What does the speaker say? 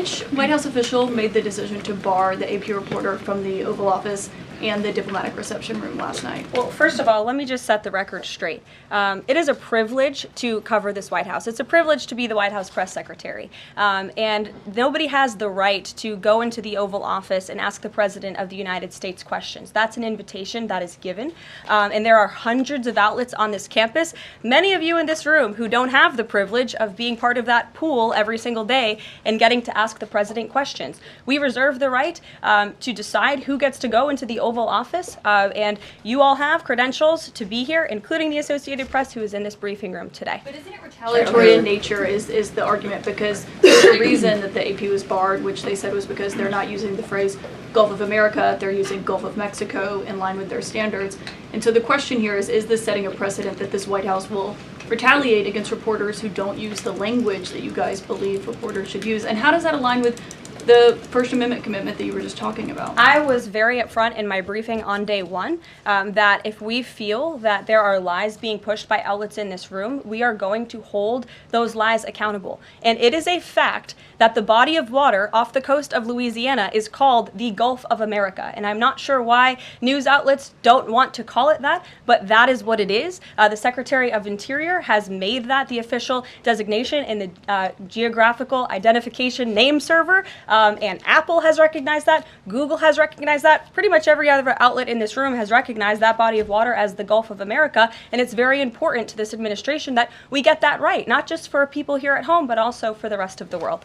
which White House official made the decision to bar the AP reporter from the Oval Office and the diplomatic reception room last night? Well, first of all, let me just set the record straight. It is a privilege to cover this White House. It's a privilege to be the White House press secretary. And nobody has the right to go into the Oval Office and ask the President of the United States questions. That's an invitation that is given. And there are hundreds of outlets on this campus, many of you in this room who don't have the privilege of being part of that pool every single day and getting to ask the President questions. We reserve the right to decide who gets to go into the Oval Office, and you all have credentials to be here, including the Associated Press, who is in this briefing room today. But isn't it retaliatory in nature is the argument, because there's a reason that the AP was barred, which they said was because they're not using the phrase Gulf of America, they're using Gulf of Mexico in line with their standards. And so the question here is this setting a precedent that this White House will retaliate against reporters who don't use the language that you guys believe reporters should use? And how does that align with the First Amendment commitment that you were just talking about? I was very upfront in my briefing on day one that if we feel that there are lies being pushed by outlets in this room, we are going to hold those lies accountable. And it is a fact that the body of water off the coast of Louisiana is called the Gulf of America. And I'm not sure why news outlets don't want to call it that, but that is what it is. The Secretary of Interior has made that the official designation in the Geographical Identification Name Server. And Apple has recognized that, Google has recognized that, pretty much every other outlet in this room has recognized that body of water as the Gulf of America, and it's very important to this administration that we get that right, not just for people here at home, but also for the rest of the world.